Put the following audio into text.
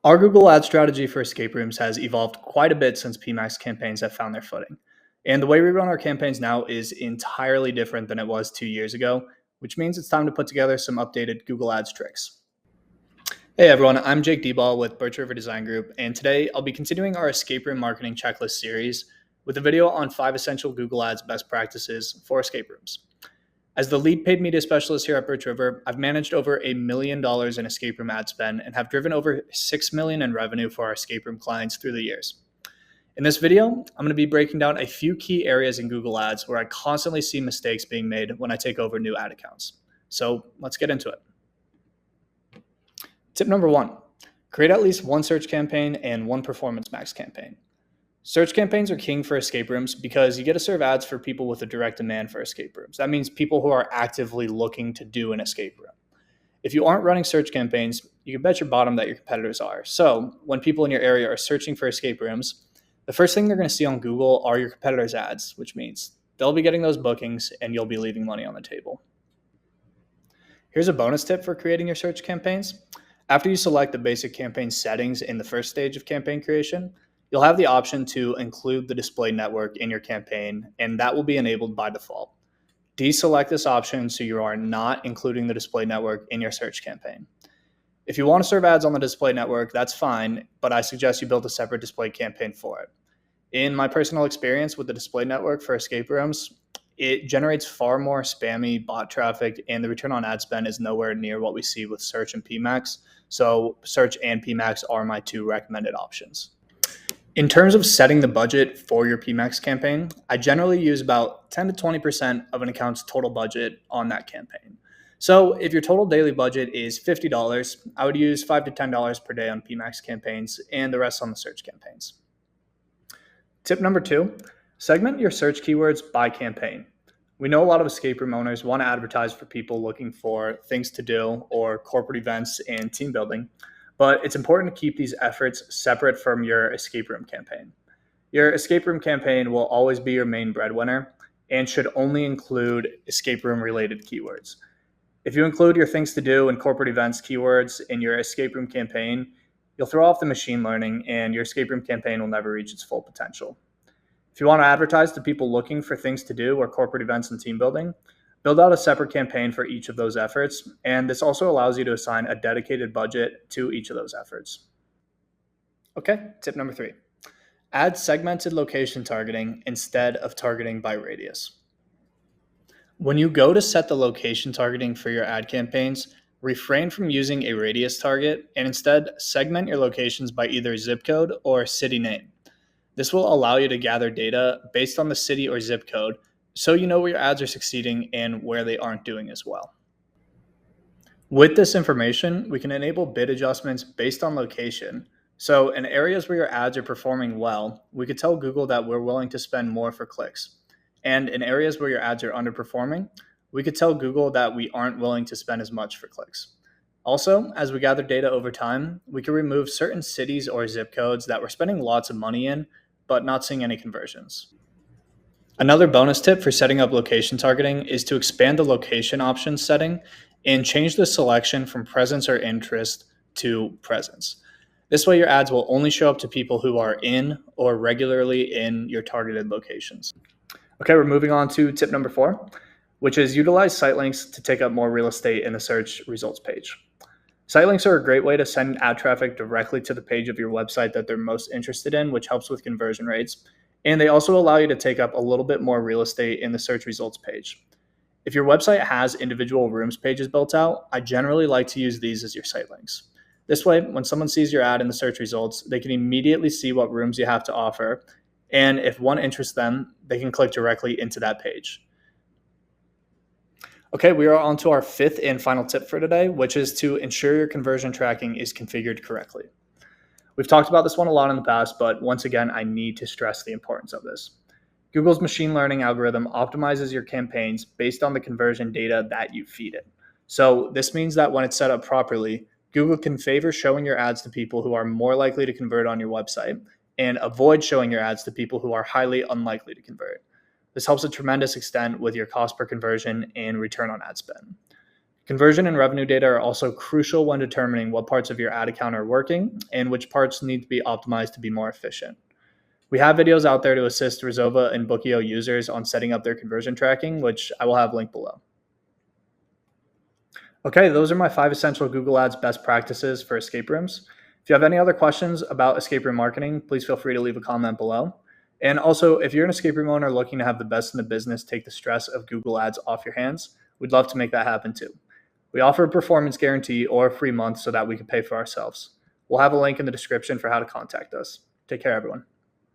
Our Google ad strategy for escape rooms has evolved quite a bit since PMAX campaigns have found their footing. And the way we run our campaigns now is entirely different than it was 2 years ago, which means it's time to put together some updated Google Ads tricks. Hey everyone, I'm Jake Deball with Birch Design Group, and today I'll be continuing our escape room marketing checklist series with a video on 5 essential Google Ads best practices for escape rooms. As the lead paid media specialist here at Birch River, I've managed over $1 million in escape room ad spend and have driven over $6 million in revenue for our escape room clients through the years. In this video, I'm going to be breaking down a few key areas in Google Ads where I constantly see mistakes being made when I take over new ad accounts. So let's get into it. Tip number 1, create at least one search campaign and one performance max campaign. Search campaigns are king for escape rooms because you get to serve ads for people with a direct demand for escape rooms. That means people who are actively looking to do an escape room. If you aren't running search campaigns, you can bet your bottom that your competitors are. So when people in your area are searching for escape rooms, the first thing they're going to see on Google are your competitors' ads, which means they'll be getting those bookings and you'll be leaving money on the table. Here's a bonus tip for creating your search campaigns. After you select the basic campaign settings in the first stage of campaign creation, you'll have the option to include the display network in your campaign, and that will be enabled by default. Deselect this option so you are not including the display network in your search campaign. If you want to serve ads on the display network, that's fine, but I suggest you build a separate display campaign for it. In my personal experience with the display network for escape rooms, it generates far more spammy bot traffic, and the return on ad spend is nowhere near what we see with search and PMAX. So search and PMAX are my two recommended options. In terms of setting the budget for your PMAX campaign, I generally use about 10 to 20% of an account's total budget on that campaign. So if your total daily budget is $50, I would use $5 to $10 per day on PMAX campaigns and the rest on the search campaigns. Tip number 2, segment your search keywords by campaign. We know a lot of escape room owners want to advertise for people looking for things to do or corporate events and team building, but it's important to keep these efforts separate from your escape room campaign. Your escape room campaign will always be your main breadwinner and should only include escape room related keywords. If you include your things to do and corporate events keywords in your escape room campaign, you'll throw off the machine learning and your escape room campaign will never reach its full potential. If you want to advertise to people looking for things to do or corporate events and team building, build out a separate campaign for each of those efforts, and this also allows you to assign a dedicated budget to each of those efforts. Okay, tip number 3, add segmented location targeting instead of targeting by radius. When you go to set the location targeting for your ad campaigns, refrain from using a radius target and instead segment your locations by either zip code or city name. This will allow you to gather data based on the city or zip code so you know where your ads are succeeding and where they aren't doing as well. With this information, we can enable bid adjustments based on location. So in areas where your ads are performing well, we could tell Google that we're willing to spend more for clicks. And in areas where your ads are underperforming, we could tell Google that we aren't willing to spend as much for clicks. Also, as we gather data over time, we can remove certain cities or zip codes that we're spending lots of money in, but not seeing any conversions. Another bonus tip for setting up location targeting is to expand the location options setting and change the selection from presence or interest to presence. This way your ads will only show up to people who are in or regularly in your targeted locations. Okay, we're moving on to tip number 4, which is utilize site links to take up more real estate in the search results page. Site links are a great way to send ad traffic directly to the page of your website that they're most interested in, which helps with conversion rates. And they also allow you to take up a little bit more real estate in the search results page. If your website has individual rooms pages built out, I generally like to use these as your site links. This way, when someone sees your ad in the search results, they can immediately see what rooms you have to offer. And if one interests them, they can click directly into that page. Okay, we are on to our 5th and final tip for today, which is to ensure your conversion tracking is configured correctly. We've talked about this one a lot in the past, but once again, I need to stress the importance of this. Google's machine learning algorithm optimizes your campaigns based on the conversion data that you feed it. So this means that when it's set up properly, Google can favor showing your ads to people who are more likely to convert on your website and avoid showing your ads to people who are highly unlikely to convert. This helps a tremendous extent with your cost per conversion and return on ad spend. Conversion and revenue data are also crucial when determining what parts of your ad account are working and which parts need to be optimized to be more efficient. We have videos out there to assist Rezova and Bookio users on setting up their conversion tracking, which I will have linked below. Okay, those are my 5 essential Google Ads best practices for escape rooms. If you have any other questions about escape room marketing, please feel free to leave a comment below. And also, if you're an escape room owner looking to have the best in the business take the stress of Google Ads off your hands, we'd love to make that happen too. We offer a performance guarantee or a free month so that we can pay for ourselves. We'll have a link in the description for how to contact us. Take care, everyone.